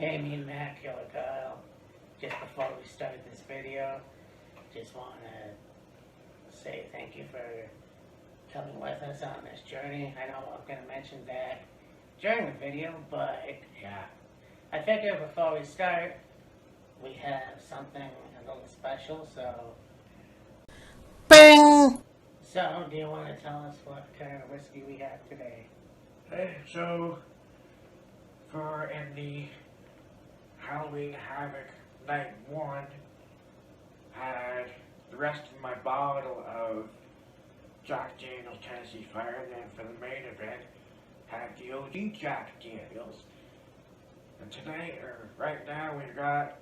Hey, me and Matt, Killer Kyle. Just before we start this video, just want to say thank you for coming with us on this journey. I know I'm going to mention that during the video, but yeah, I figure before we start, we have something a little special, so... Bing! So, do you want to tell us what kind of whiskey we have today? So, in the Halloween Havoc Night 1, had the rest of my bottle of Jack Daniels Tennessee Fire, and then for the main event, had the OG Jack Daniels. And tonight, or right now, we've got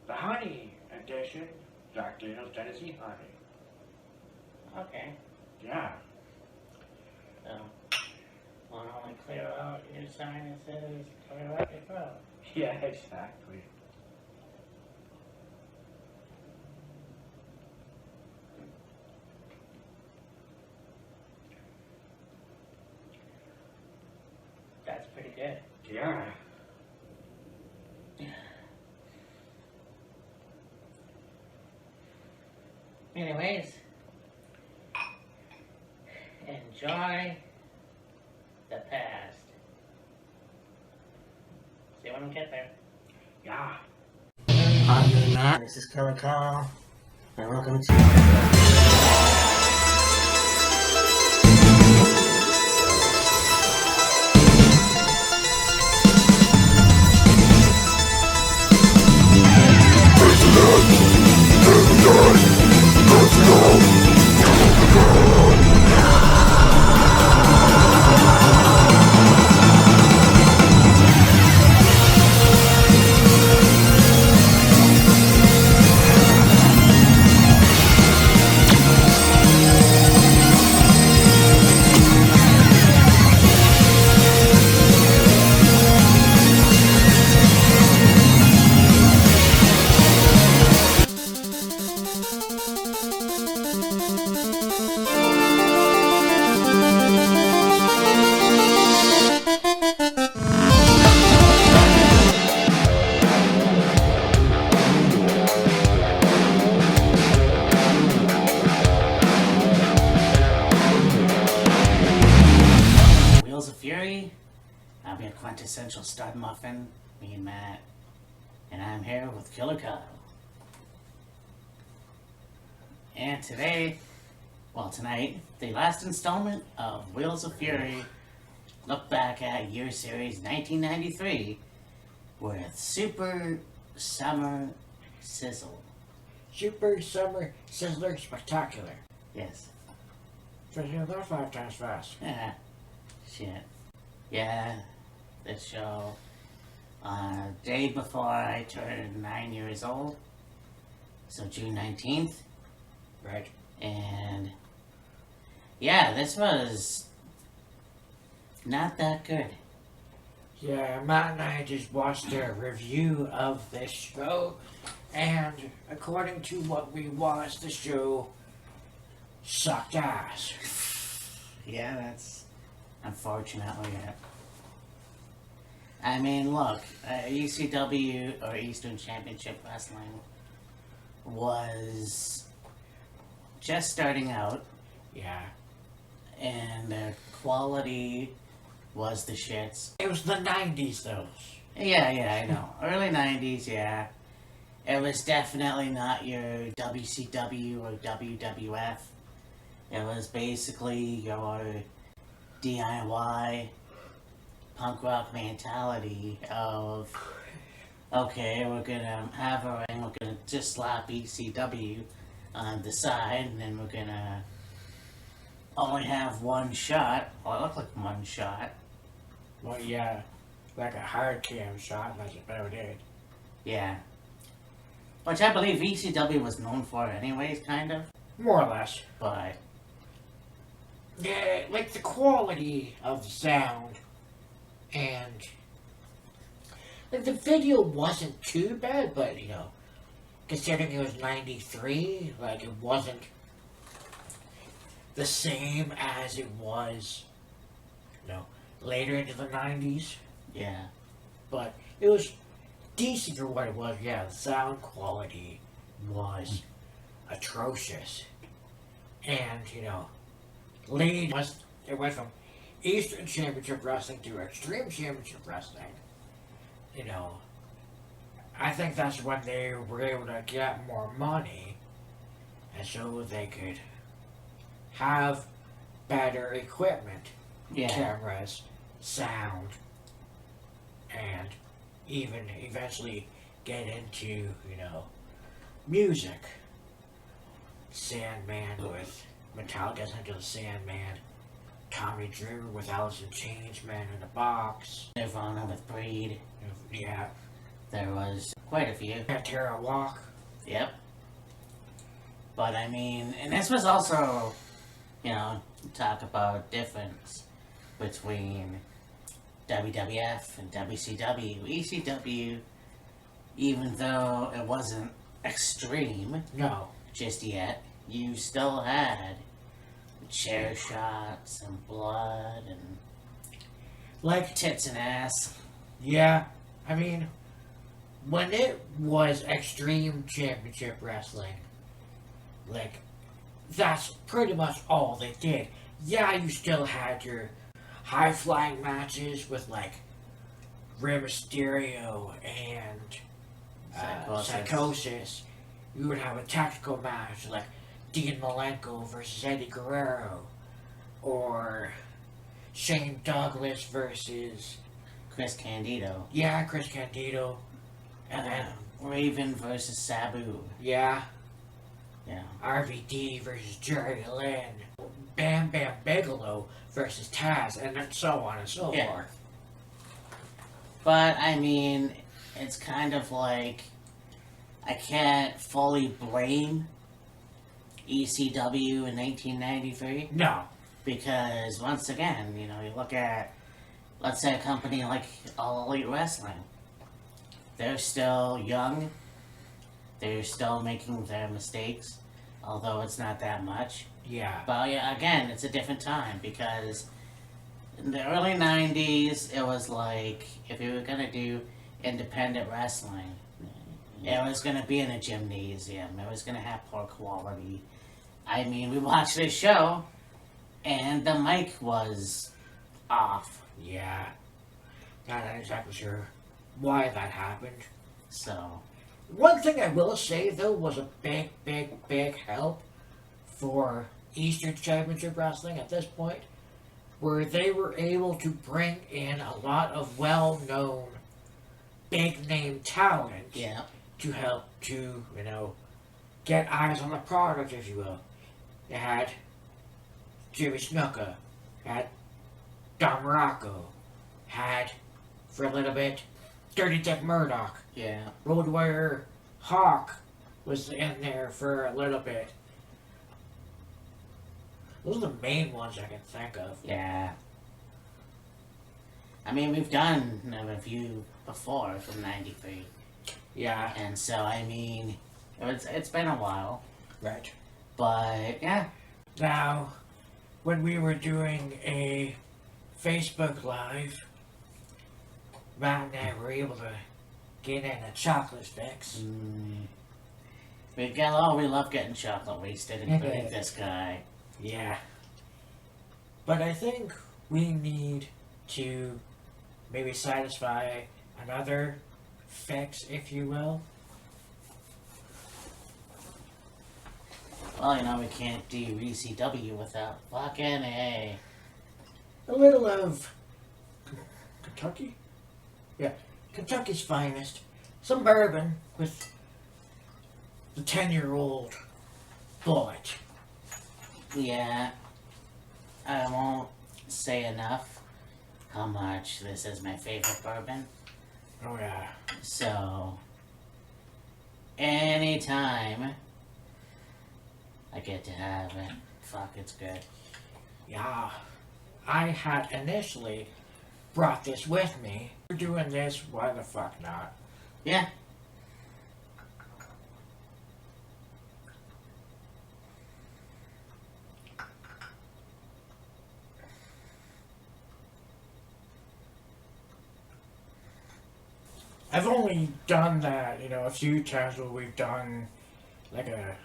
the Honey Edition Jack Daniels Tennessee Honey. Okay. Yeah. So, want to only clear out your sinuses, clear out your throat. Yeah, exactly. That's pretty good. Yeah. Anyways, enjoy the past. See you when we get there. Yeah. I'm Matt. This is Killer Kyle. And welcome to... Wheels of Fury. I'm your quintessential stud muffin, me and Matt, and I'm here with Killer Kyle. And today, tonight, the last installment of Wheels of Fury, look back at year series 1993 with Super Summer Sizzle. Super Summer Sizzler Spectacular. Yes. Try to hear that 5 times fast. Yeah. Shit. Yeah, this show, day before I turned 9 years old, so June 19th, Right. and yeah, this was not that good. Yeah, Matt and I just watched a review of this show, and according to what we watched, the show sucked ass. Yeah, that's unfortunately it. I mean, look, ECW, or Eastern Championship Wrestling, was just starting out, Yeah. and the quality was the shits. It was the 90s, though. Yeah, I know. Early 90s, yeah. It was definitely not your WCW or WWF. It was basically your DIY punk rock mentality of, okay, we're gonna have a ring, we're gonna just slap ECW on the side, and then we're gonna only have one shot, or it looked like one shot. Well, yeah, like a hard cam shot, that's about it. Yeah. Which I believe ECW was known for anyways, kind of, More or less. but Yeah, like the quality of the sound, and like the video wasn't too bad, but you know, considering it was 93, like it wasn't the same as it was, you know, later into the 90s. yeah. But it was decent for what it was. Yeah, the sound quality was atrocious. And, you know, it went from Eastern Championship Wrestling to Extreme Championship Wrestling. You know, I think that's when they were able to get more money, and so they could have better equipment, cameras, sound, and even eventually get into, you know, music. Sandman with Metallica's Into the Sandman, Tommy Dreamer with Alice in Chains, Man in a Box, Nirvana with Breed. Yeah. There was quite a few. Pantera Walk. Yep. But I mean, and this was also, you know, talk about difference between WWF and WCW. ECW, even though it wasn't extreme No. just yet, you still had chair shots and blood and Like, tits and ass. yeah, I mean, when it was Extreme Championship Wrestling, like, that's pretty much all they did. Yeah, you still had your high-flying matches with, like, Rey Mysterio and Psychosis. You would have a tactical match like Dean Malenko versus Eddie Guerrero, or Shane Douglas versus Chris Candido. Chris Candido, and then Raven versus Sabu. yeah, Yeah. RVD versus Jerry Lynn, Bam Bam Bigelow versus Taz, and then so on and so forth. But I mean, it's kind of like I can't fully blame ECW in 1993. No. Because once again, you know, you look at, let's say, a company like All Elite Wrestling. They're still young. They're still making their mistakes, although it's not that much. Yeah. But yeah, again, it's a different time because in the early 90s, it was like if you were going to do independent wrestling, it was going to be in a gymnasium. It was going to have poor quality. I mean, we watched this show, and the mic was off. Yeah. Not exactly sure why that happened. So, one thing I will say, though, was a big help for Eastern Championship Wrestling at this point, where they were able to bring in a lot of well-known, big-name talent to help to, you know, get eyes on the product, if you will. They had Jimmy Snuka, had Don Morocco, had, for a little bit, Dirty Dick Murdoch. yeah. Road Warrior Hawk was in there for a little bit. Those are the main ones I can think of. Yeah. I mean, we've done a review before from 93. Yeah. And so, I mean, it's been a while. Right. But, yeah. Now, when we were doing a Facebook Live, Matt and I were able to get in a chocolate fix. We love getting chocolate wasted, including this guy. Yeah. But I think we need to maybe satisfy another fix, if you will. Well, you know, we can't do ECW without fucking A. A little of Kentucky? Yeah, Kentucky's finest. Some bourbon with the 10-year-old bullet. Yeah. I won't say enough how much this is my favorite bourbon. Oh, yeah. So, anytime I get to have it, fuck, it's good. Yeah. I had initially brought this with me. We're doing this, why the fuck not? Yeah. I've only done that, a few times where we've done like a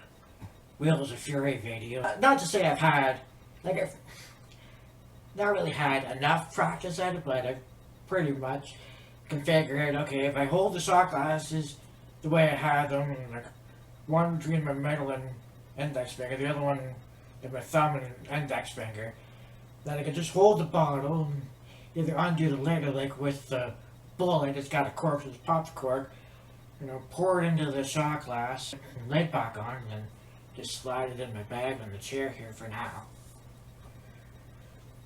Wheels of Fury video. Not to say I've had, I've not really had enough practice at it, but I've pretty much configured, okay, if I hold the shot glasses the way I had them, like one between my middle and index finger, the other one in my thumb and index finger, then I can just hold the bottle and either undo the lid or like with the bullet, it's got a cork, so just pop the cork, pour it into the shot glass, lid back on, and then just slide it in my bag on the chair here for now.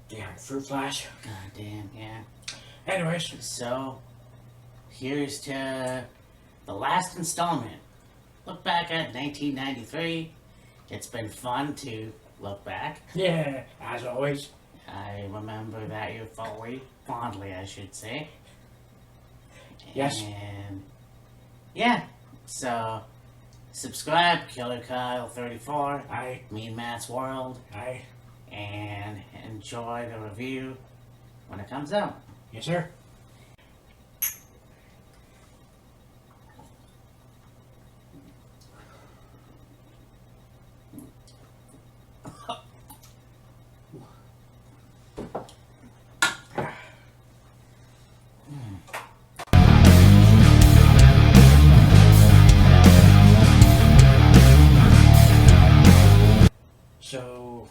Damn, fruit flash. God damn, yeah. Anyways. So, here's to the last installment. Look back at 1993. It's been fun to look back. Yeah, as always. I remember that year fondly, I should say. Yes. And yeah, so subscribe, Killer Kyle 34. Aye. Mean Matt's World. Aye. And enjoy the review when it comes out. Yes, sir. So,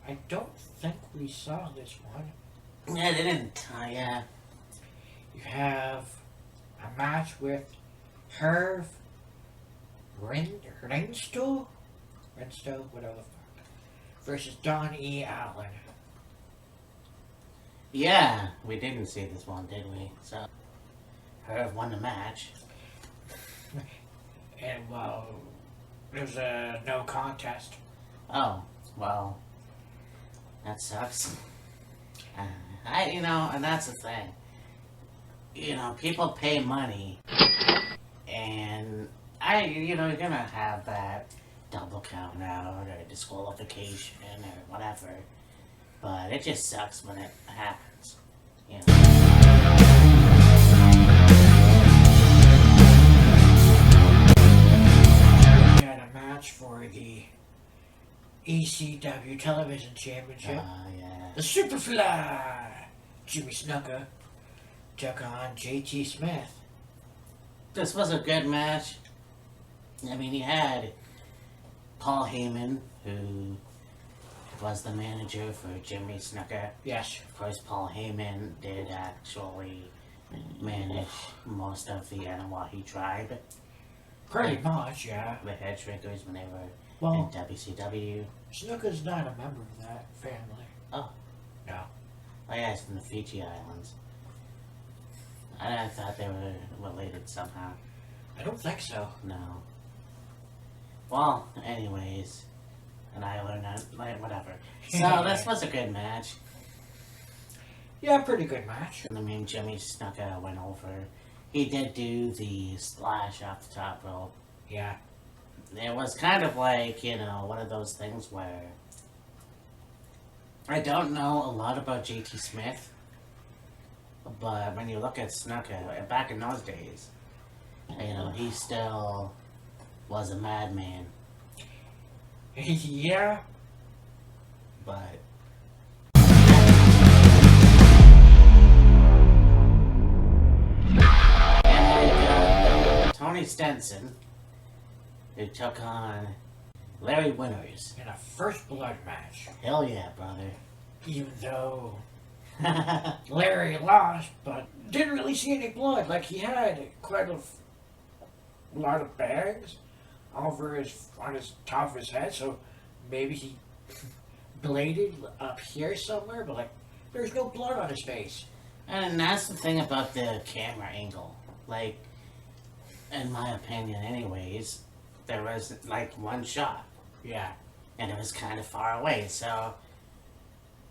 I don't think we saw this one. Yeah, they didn't. Yeah. You have a match with Herv Rensto, whatever the fuck, versus Don E. Allen. Yeah, we didn't see this one, did we? So, Herb won the match. And, well, there's a no contest. Oh, well, that sucks. And that's the thing. People pay money, and you're gonna have that double count out or disqualification or whatever. But it just sucks when it happens. We had a match for the ECW Television Championship. Yeah. The Superfly Jimmy Snuka took on JT Smith. This was a good match. I mean, you had Paul Heyman, who was the manager for Jimmy Snuka. Yes. Of course, Paul Heyman did actually manage most of the Anawahi tribe. Pretty much, yeah. The head shrinkers when they were in WCW. Snuka's not a member of that family. Oh. No. Oh yeah, it's from the Fiji Islands. I thought they were related somehow. I don't think so. No. Well, anyways, and I learned that, whatever. So this was a good match. Yeah, pretty good match. I mean, Jimmy Snuka went over. He did do the splash off the top rope. Yeah. It was kind of like, one of those things where I don't know a lot about JT Smith, but when you look at Snuka, back in those days, he still was a madman. Yeah. But Tony Stenson, who took on Larry Winters In a first blood match. Hell yeah, brother. Even though Larry lost, but didn't really see any blood. Like, he had quite a lot of bags on his top of his head, so maybe he bladed up here somewhere, but like, there's no blood on his face. And that's the thing about the camera angle. Like, in my opinion anyways, there was like one shot. Yeah. And it was kind of far away, so...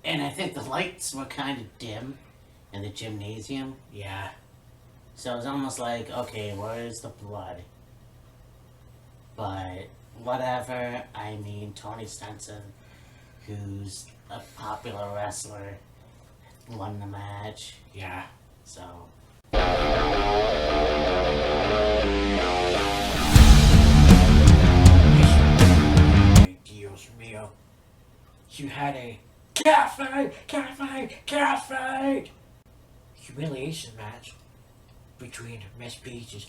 And I think the lights were kind of dim in the gymnasium. Yeah. So it was almost like, okay, where's the blood? But whatever, I mean, Tony Stenson, who's a popular wrestler, won the match. Yeah. So... had a cat fight humiliation match between Miss Peaches.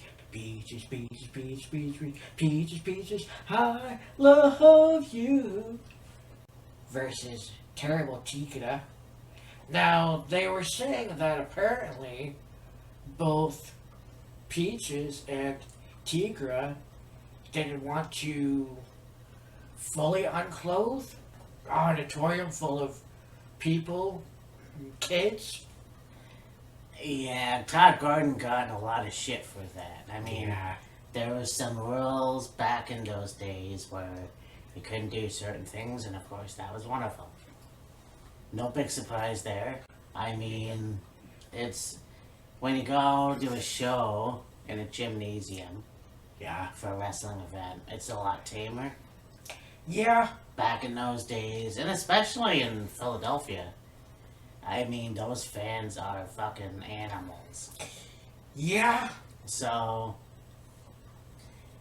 Peaches, I love you. Versus Terrible Tikra. Now, they were saying that apparently both Peaches and Tigra didn't want to fully unclothe an auditorium full of people, kids. Yeah, Todd Gordon got in a lot of shit for that. I mean, Yeah. there was some rules back in those days where you couldn't do certain things, and of course that was one of them. No big surprise there. I mean, it's when you go to a show in a gymnasium Yeah. for a wrestling event, it's a lot tamer. Yeah. Back in those days, and especially in Philadelphia, I mean, those fans are fucking animals. Yeah. So,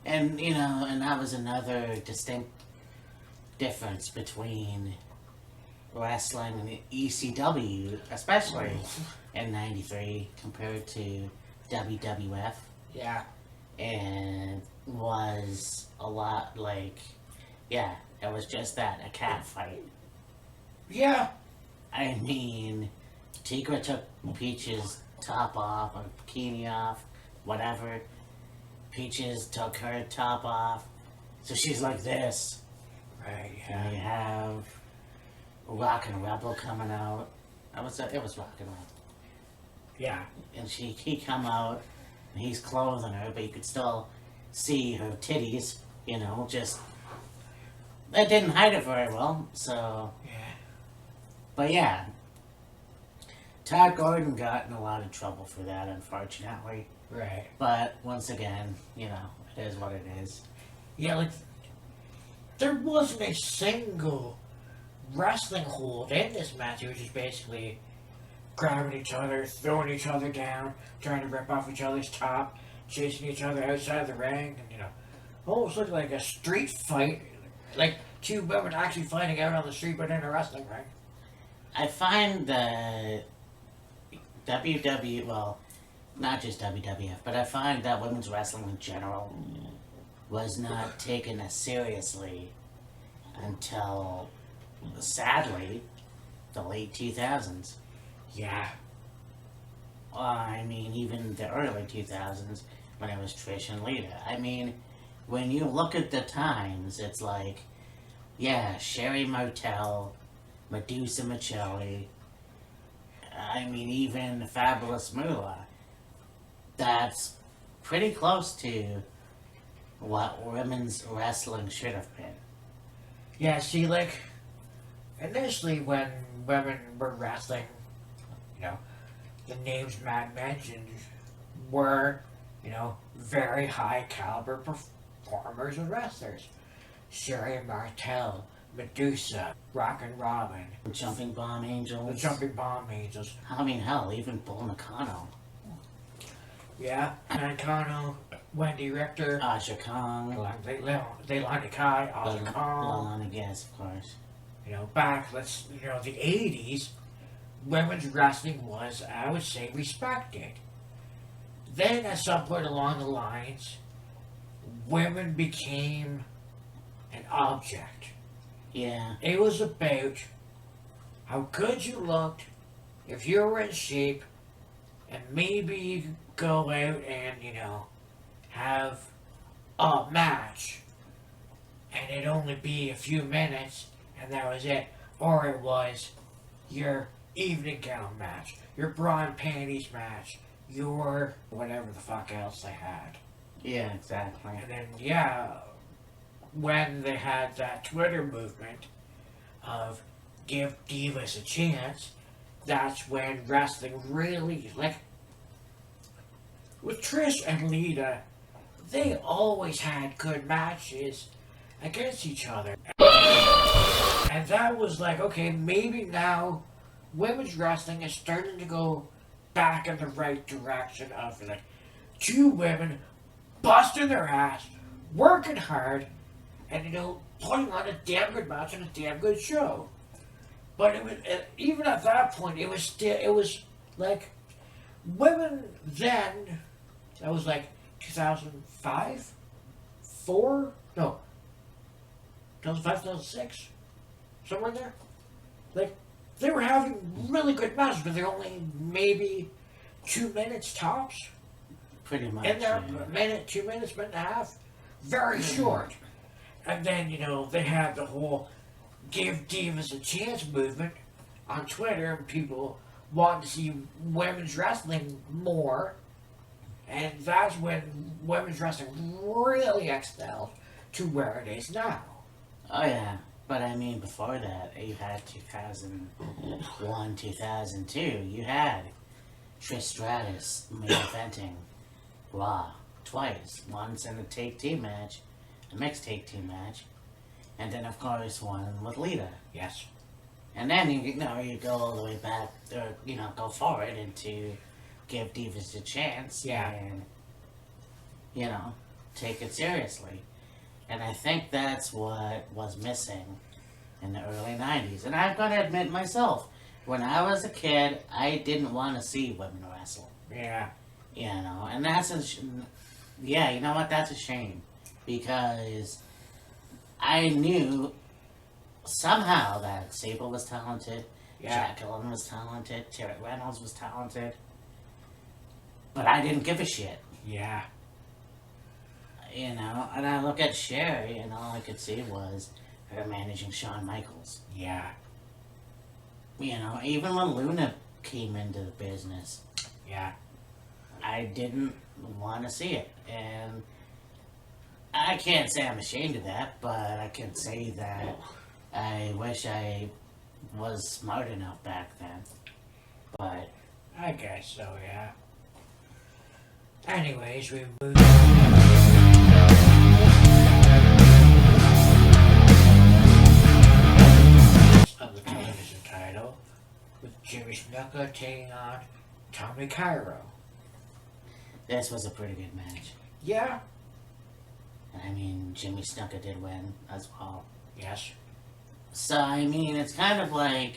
and you know, and that was another distinct difference between wrestling and ECW, especially in '93 compared to WWF, Yeah. and was a lot like, yeah, it was just that, a cat fight. Yeah. I mean, Tigra took Peach's top off, or bikini off, whatever. Peaches took her top off, so she's like this. Right. And we have Rockin' Rebel coming out. It was Rockin' Rebel. Yeah. And he come out, and he's clothing her, but you could still see her titties, you know, just... They didn't hide it very well, so... Yeah. But yeah, Todd Gordon got in a lot of trouble for that, unfortunately. Right. But once again, you know, it is what it is. Yeah, like, there wasn't a single wrestling hold in this match. It was just basically grabbing each other, throwing each other down, trying to rip off each other's top, chasing each other outside of the ring, and, you know, almost looked like a street fight. Like, two women actually fighting out on the street, but in a wrestling ring. I find that well, not just WWF, but I find that women's wrestling in general was not taken as seriously until, sadly, the late 2000s. Yeah. I mean, even the early 2000s when it was Trish and Lita. I mean, when you look at the times, it's like, yeah, Sherry Martel, Medusa Michelli, I mean, even Fabulous Moolah. That's pretty close to what women's wrestling should have been. Yeah, see, like, initially when women were wrestling, you know, the names Matt mentioned were, you know, very high caliber performers and wrestlers. Sherry Martel, Medusa, Rockin' Robin, Jumping Bomb Angels. the Jumping Bomb Angels. I mean, hell, even Bull Nakano. Yeah, Nakano, Wendy Richter, Aja Kong. Leilani Kai, Aja Kong. Lana Guess, of course. You know, back, the 80s, women's wrestling was, I would say, respected. Then, at some point along the lines, women became an object. Yeah. It was about how good you looked, if you were in shape, and maybe you could go out and, you know, have a match, and it'd only be a few minutes, and that was it. Or it was your evening gown match, your bra and panties match, your whatever the fuck else they had. Yeah, exactly. And then, yeah, when they had that Twitter movement of give divas a chance, that's when wrestling really, like, with Trish and Lita, they always had good matches against each other. And that was like, okay, maybe now women's wrestling is starting to go back in the right direction of, like, two women busting their ass, working hard, and, you know, putting on a damn good match and a damn good show. But it was, even at that point, it was still, it was like, women then, that was like 2005? 4? No. 2005, 2006? Somewhere in there? Like, they were having really good matches, but they're only maybe 2 minutes tops. Pretty much. In there, Yeah. a minute, 2 minutes, minute and a half. Very short. And then, you know, they had the whole Give Divas a Chance movement on Twitter, and people wanted to see women's wrestling more. And that's when women's wrestling really excelled to where it is now. Oh yeah, but I mean before that, you had 2001, 2002. You had Trish Stratus main eventing Raw twice. Once in a tag team match, a mixed tag team match, and then of course one with Lita. Yes. And then you know you go all the way back, or you know go forward into Give Divas a Chance. Yeah. And you know take it seriously. And I think that's what was missing in the early 90s. And I've got to admit myself, when I was a kid, I didn't want to see women wrestle. Yeah. You know, and that's yeah, you know what? That's a shame. Because I knew somehow that Sable was talented, Yeah. Jacqueline was talented, Terry Reynolds was talented. But I didn't give a shit. Yeah. You know, and I look at Sherry, and all I could see was her managing Shawn Michaels. Yeah. You know, even when Luna came into the business, Yeah. I didn't want to see it. And I can't say I'm ashamed of that, but I can say that I wish I was smart enough back then. But I guess so, yeah. Anyways, we moved on. Of the television title, with Jimmy Snuka taking on Tommy Cairo. this was a pretty good match. Yeah. I mean, Jimmy Snuka did win as well. Yes. So, I mean, it's kind of like,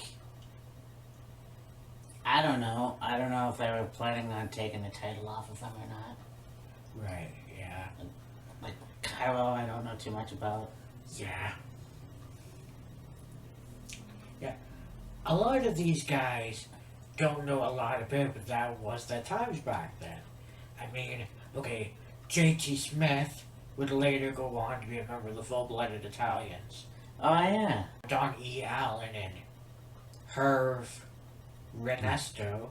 I don't know if they were planning on taking the title off of him or not. Right, yeah. Like, Cairo, I don't know too much about. Yeah. Yeah. A lot of these guys don't know a lot about it, but that was the times back then. I mean, okay, JT Smith would later go on to be a member of the Full-Blooded Italians. Oh, yeah. Don E. Allen and Herv Renesto.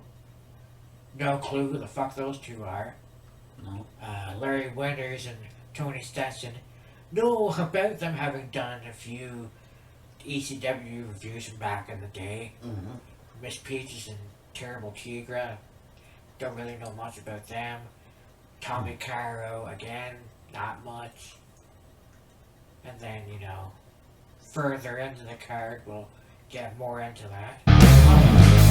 No clue who the fuck those two are. No. Larry Winters and Tony Stetson. Know about them having done a few ECW reviews from back in the day. Mm-hmm. Miss Peaches and Terrible Tigra. Don't really know much about them. Tommy Cairo, again, not much. And then, you know, further into the card, we'll get more into that.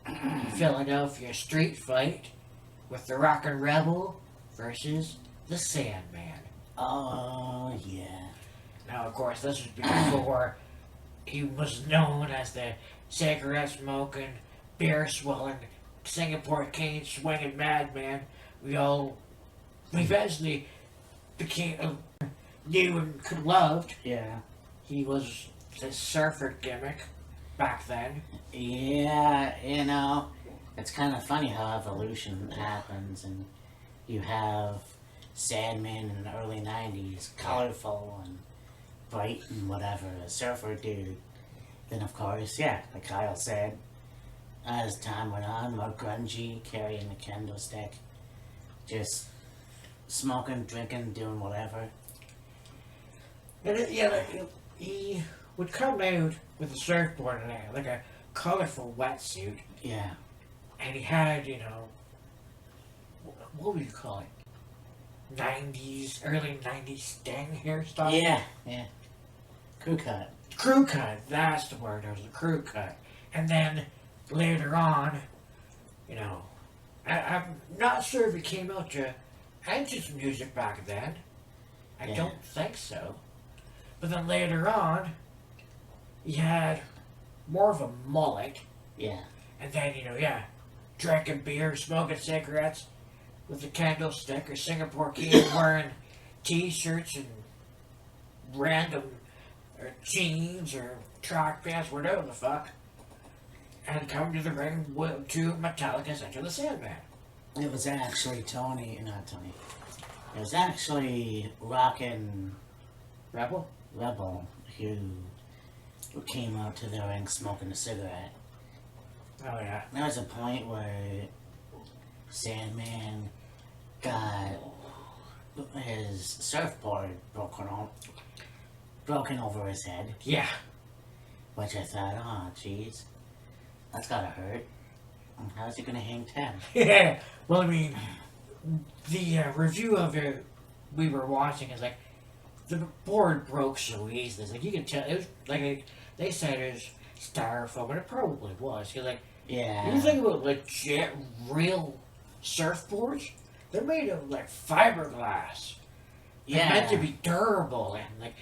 A Philadelphia street fight with the Rockin' Rebel versus the Sandman. Oh, yeah. Now, of course, this was before he was known as the cigarette-smoking, beer-swilling, Singapore cane swinging madman we all eventually became knew and loved. Yeah. He was the surfer gimmick back then. Yeah, you know, it's kind of funny how evolution happens, and you have Sandman in the early 90s, colorful and bright and whatever, a surfer dude. Then, of course, yeah, like Kyle said, as time went on, more grungy, carrying the kendo stick, just smoking, drinking, doing whatever. And he would come out with a surfboard and like a colorful wetsuit, Yeah. and he had, you know, what would you call it? 90s, early 90s Sting hairstyle? Yeah, yeah. Crew cut. Crew cut, that's the word, it was a crew cut. And then later on, you know, I'm not sure if it came out to entrance music back then. I Yeah. don't think so. But then later on, he had more of a mullet, Yeah. and then, drinking beer, smoking cigarettes with a candlestick or Singapore King, wearing t-shirts and random jeans or track pants, whatever the fuck, and come to the ring to Metallica's Enter the Sandman. It was actually not Tony. It was actually Rockin' Rebel? Rebel who came out to the ring smoking a cigarette. Oh, yeah. There was a point where Sandman got his surfboard broken over his head, Yeah. which I thought, oh, jeez, that's gotta hurt. How's he gonna hang 10? Yeah. Well, I mean, the review of it we were watching is like, the board broke so easily. It's like, you can tell, it was like, they said it was styrofoam, and it probably was. Because, like, Yeah. you think about legit, real surfboards, they're made of, like, fiberglass. They're Yeah. meant to be durable and, like,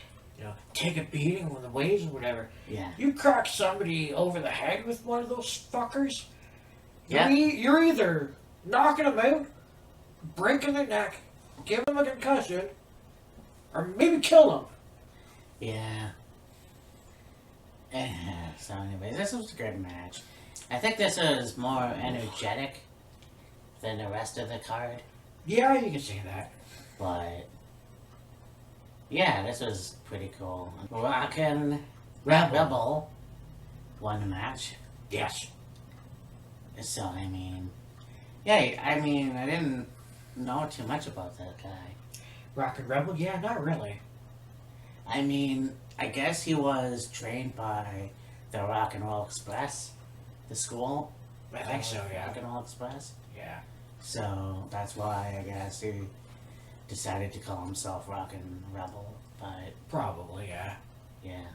take a beating from the waves or whatever. Yeah. You crack somebody over the head with one of those fuckers, Yeah. you're either knocking them out, breaking their neck, giving them a concussion, or maybe kill them. Yeah. So anyway, this was a good match. I think this is more energetic than the rest of the card, Yeah, you can say that. but yeah, this was pretty cool. Rockin' Rebel won the match. Yes. So I mean, yeah, I mean, I didn't know too much about that guy. Rocket Rebel? Yeah, not really. I mean, I guess he was trained by the Rock and Roll Express, the school. I think so, yeah. Rock and Roll Express. Yeah. So that's why I guess he decided to call himself Rockin' Rebel. But Probably, yeah. yeah,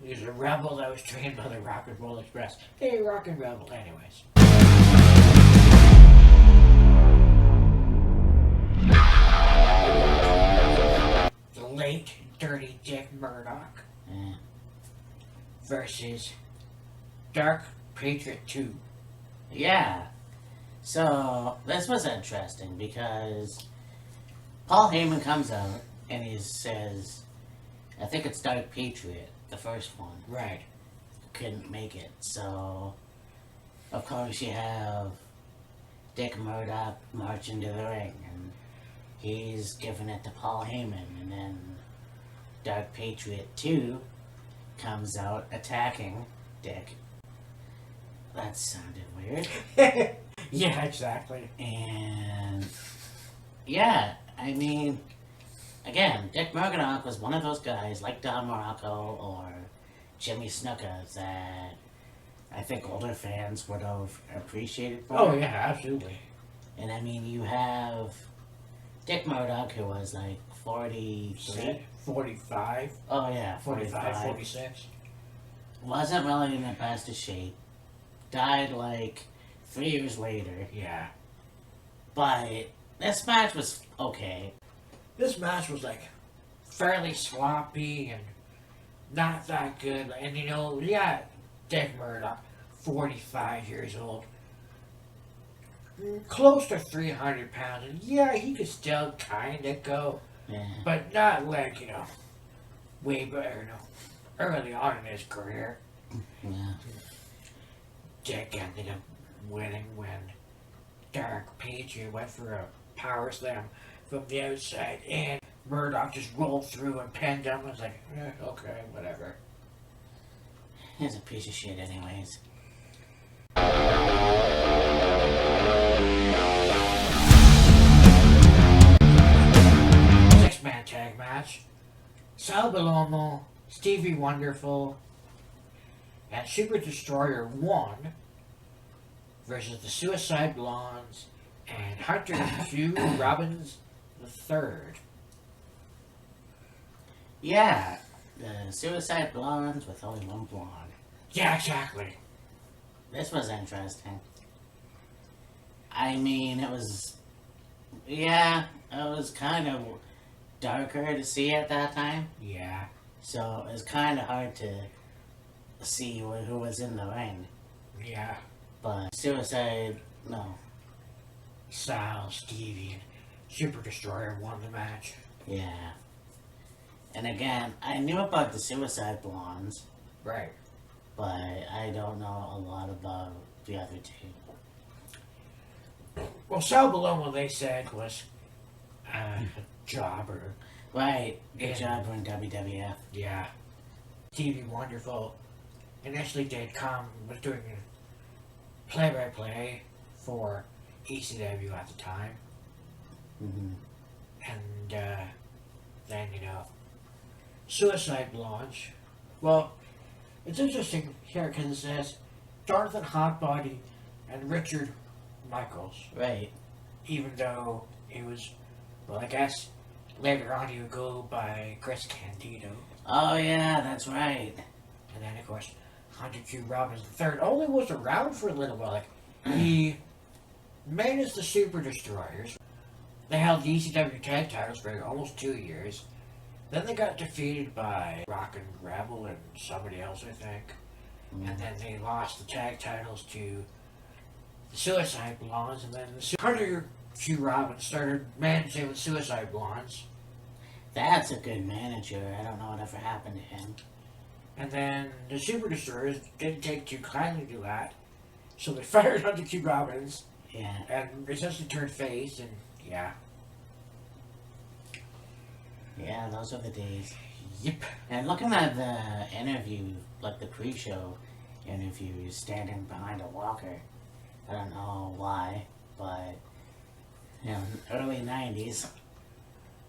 He's a rebel that was trained by the Rock and Roll Express. Hey, Rock and Rebel, anyways. The late Dirty Dick Murdoch yeah, versus Dark Patriot 2. yeah. So this was interesting because Paul Heyman comes out and he says, I think it's Dark Patriot, the first one, Right. couldn't make it. So, of course, you have Dick Murdoch march into the ring, and he's giving it to Paul Heyman, and then Dark Patriot 2 comes out attacking Dick. That sounded weird. Yeah, exactly. And, yeah, I mean, again, Dick Murdoch was one of those guys like Don Morocco or Jimmy Snuka that I think older fans would have appreciated more. Oh, yeah, absolutely. And I mean, you have Dick Murdoch, who was like 43. 45, Oh, yeah, 45, 46. Wasn't really in the best of shape. Died like 3 years later. Yeah. But this match was okay. This match was like fairly sloppy and not that good. And yeah, Dick Murdoch, 45 years old, close to 300 pounds. And yeah, he could still kind of go, Yeah. but not like, way better, early on in his career. Yeah. Dick ended up winning when Dark Patriot went for a power slam from the outside, and Murdoch just rolled through and pinned him. I was like, okay, whatever. He's a piece of shit anyways. Six-man tag match. Sal Bellomo, Stevie Wonderful, and Super Destroyer 1 versus the Suicide Blondes and Hunter Q Robbins III. Yeah. The Suicide Blondes with only one blonde. Yeah, exactly. This was interesting. I mean, it was Yeah, it was kind of darker to see at that time, Yeah. so it was kind of hard to see who was in the ring. Yeah. But Suicide, no, Sal, Stevie, and Super Destroyer won the match. yeah. And again, I knew about the Suicide Blondes, Right. but I don't know a lot about the other two. Well, Sal Malone, they said, was a jobber. Right, good Yeah. job in WWF. Yeah. Stevie Wonderful initially was doing a play-by-play for ECW at the time. Hmm. And then, Suicide Blondes. Well, it's interesting here because it says Jonathan Hotbody and Richard Michaels, Right. even though it was, well, I guess later on he would go by Chris Candido. Oh yeah, that's right. And then, of course, Hunter Q. Robbins III only was around for a little while. Like, he managed the Super Destroyers. They held the ECW tag titles for almost 2 years. Then they got defeated by Rock and Rebel and somebody else, I think. And then they lost the tag titles to the Suicide Blondes. And then Hunter Q. Robbins started managing the Suicide Blondes. That's a good manager. I don't know whatever happened to him. And then the Super Destroyers didn't take too kindly to that. So they fired Hunter Q. Robbins Yeah. and essentially turned face, and yeah. Yeah, those are the days. Yep. And looking at the interview, like the pre-show interview, standing behind a walker. I don't know why, but early '90s.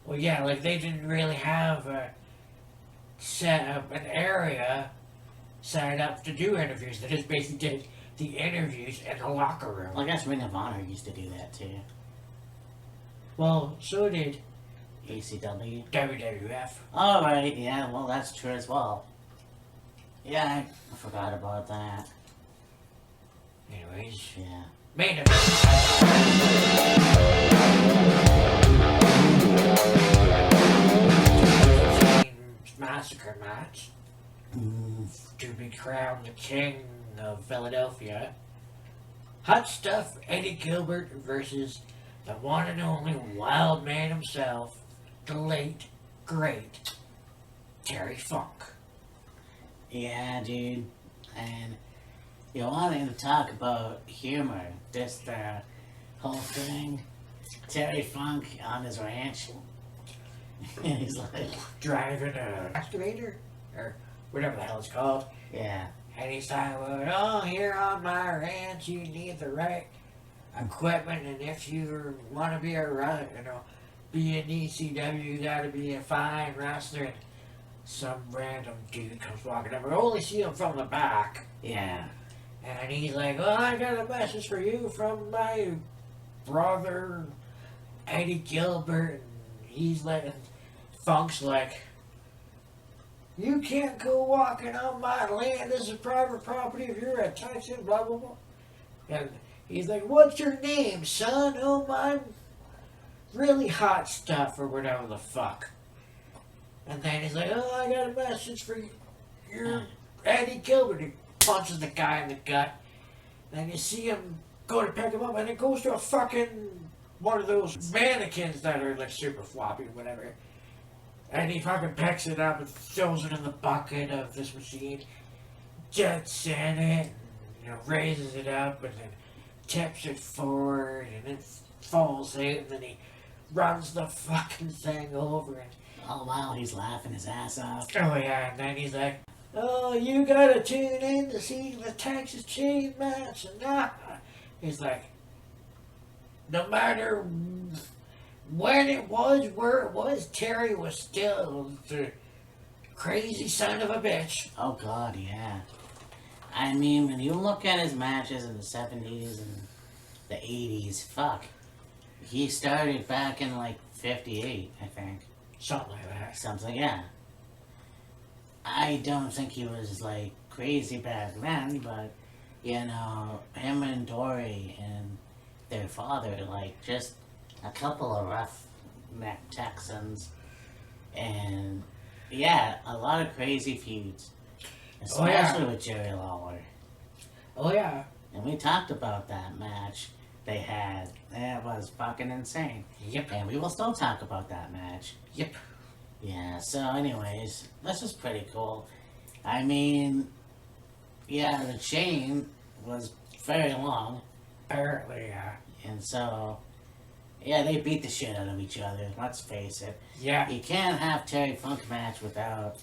Well, yeah, like they didn't really have set up an area set up to do interviews. They just basically did the interviews in the locker room. Well, I guess Ring of Honor used to do that too. Well, so did ECW. WWF. All right, yeah, well that's true as well. Yeah, I forgot about that. Anyways, Yeah. main event. Massacre match to be crowned the king of Philadelphia. Hot Stuff Eddie Gilbert versus the one and only wild man himself, the late, great Terry Funk. Yeah, dude. And you wanted to talk about humor. This whole thing. Terry Funk on his ranch. He's like, Driving a excavator, or whatever the hell it's called. yeah, And he's like, well, oh, here on my ranch, you need the right equipment, and if you want to be be an ECW, you got to be a fine wrestler. And some random dude comes walking up. We only see him from the back. yeah. And he's like, oh, I got a message for you from my brother, Eddie Gilbert. And he's like, Funk's like, you can't go walking on my land. This is private property. If you're a Texan, blah, blah, blah. And he's like, what's your name, son? Oh, my really hot stuff, or whatever the fuck. And then he's like, oh, I got a message for you. You're Eddie Gilbert. He punches the guy in the gut. And you see him go to pick him up, and it goes to a fucking one of those mannequins that are like super floppy or whatever. And he fucking picks it up and throws it in the bucket of this machine, jets in it, and, raises it up, and then tips it forward, and it falls out, and then he runs the fucking thing over, and Oh wow, he's laughing his ass off. oh yeah, and then he's like, oh, you gotta tune in to see the Texas Chain match, and he's like, no matter when it was, where it was, Terry was still the crazy son of a bitch. Oh god, yeah. I mean, when you look at his matches in the 70s and the 80s, fuck. He started back in like 58, I think. Something like that. Something, yeah. I don't think he was like crazy back then, but him and Dory and their father, like, just a couple of roughneck Texans, and yeah, a lot of crazy feuds, especially with Jerry Lawler. Oh yeah. And we talked about that match they had. It was fucking insane. Yep. And we will still talk about that match. Yep. Yeah, so anyways, this is pretty cool. I mean, yeah, the chain was very long. Apparently, yeah. And so, yeah, they beat the shit out of each other, let's face it. Yeah. You can't have Terry Funk match without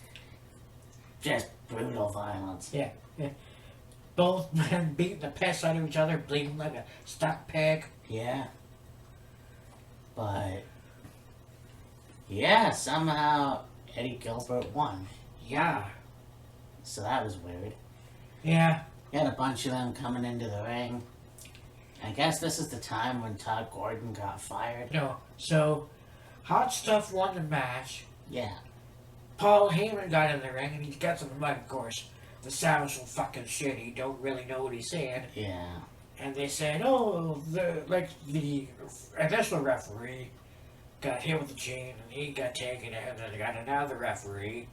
just brutal violence. Yeah. Both men beating the piss out of each other, bleeding like a stuck pig. Yeah. But, yeah, somehow Eddie Gilbert won. Yeah. So that was weird. Yeah. You had a bunch of them coming into the ring. I guess this is the time when Todd Gordon got fired. No. So, Hot Stuff won the match. Yeah. Paul Heyman got in the ring and he gets in the mud, of course. The sound's so fucking shitty, don't really know what he's saying. Yeah. And they said, oh, the initial referee got hit with the chain and he got taken out, and then they got another referee,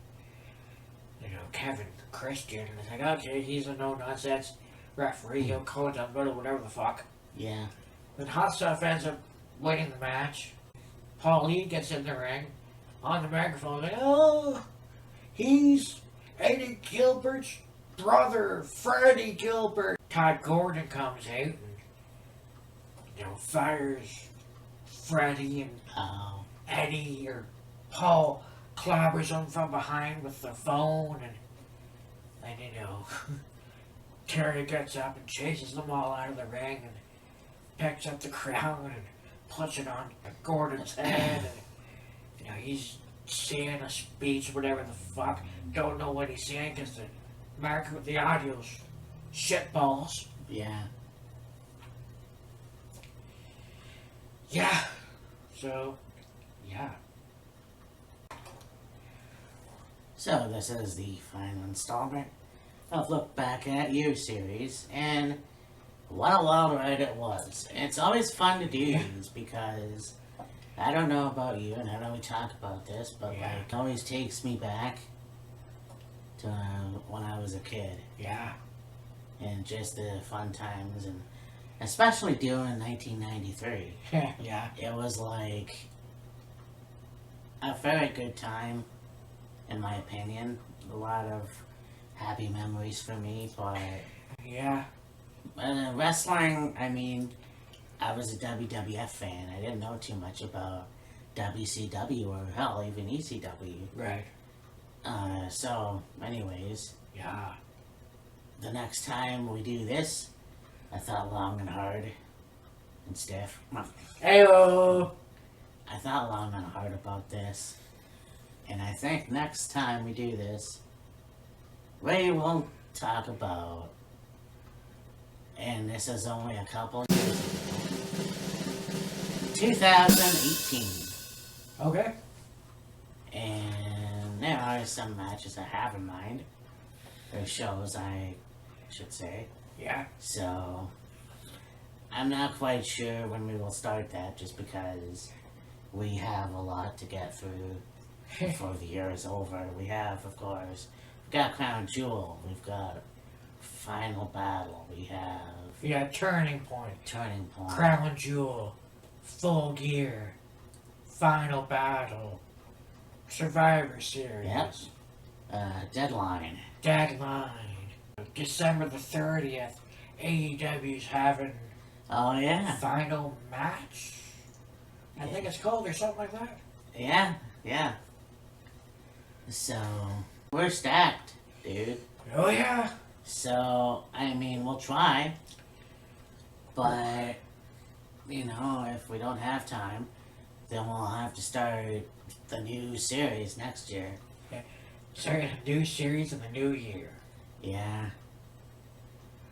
Kevin Christian. And it's like, okay, he's a no-nonsense referee, he'll call it down middle, whatever the fuck. Yeah. Then Hot Stuff ends up winning the match. Paul Lee gets in the ring, on the microphone, like, oh, he's Eddie Gilbert's brother, Freddie Gilbert. Todd Gordon comes out and, fires Freddie, and Oh. Eddie or Paul clobbers him from behind with the phone, and Terry gets up and chases them all out of the ring and picks up the crown and puts it on Gordon's head, and he's saying a speech, whatever the fuck. Don't know what he's saying because the audio's shitballs. Yeah. Yeah. So, yeah. So this is the final installment of Look Back at You series, and what a wild ride it was. It's always fun to do these because I don't know about you, and I know we talk about this, but it always takes me back to when I was a kid. Yeah. And just the fun times, and especially doing 1993. Yeah. It was like a very good time, in my opinion. A lot of happy memories for me, but Yeah. wrestling, I mean, I was a WWF fan. I didn't know too much about WCW or hell, even ECW. Right. So, anyways, Yeah. the next time we do this, I thought long and hard and stiff. Heyo. I thought long and hard about this, and I think next time we do this, we will talk about, and this is only a couple years ago, 2018, Okay. and there are some matches I have in mind, or shows I should say, Yeah. so I'm not quite sure when we will start that, just because we have a lot to get through before the year is over. We have, of course, we've got Crown Jewel, we've got Final Battle, we have Yeah, Turning Point. Turning Point, Crown Jewel. Full Gear. Final Battle. Survivor Series. Yep. Deadline. Deadline. December the 30th. AEW's having Oh yeah, Final Match. I think it's called, or something like that. yeah. So we're stacked, dude. Oh yeah. So I mean, we'll try, but if we don't have time, then we'll have to start the new series next year. Starting a new series in the new year. Yeah.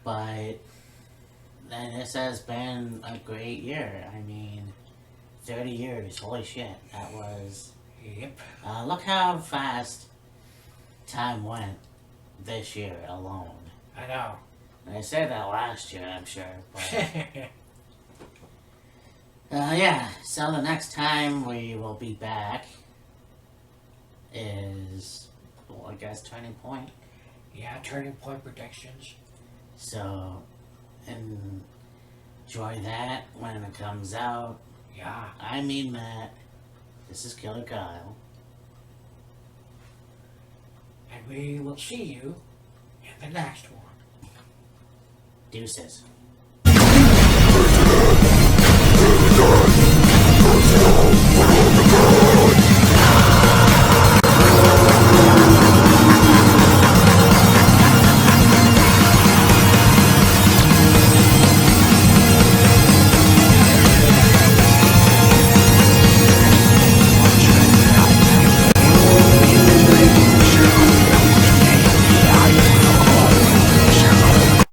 But then this has been a great year. I mean, 30 years. Holy shit. That was... Yep. look how fast time went this year alone. I know. And I said that last year, I'm sure. But Yeah, so the next time we will be back is, well, I guess, Turning Point. Yeah, Turning Point Predictions. So, enjoy that when it comes out. Yeah. I mean, Matt, this is Killer Kyle. And we will see you in the next one. Deuces. Let's go.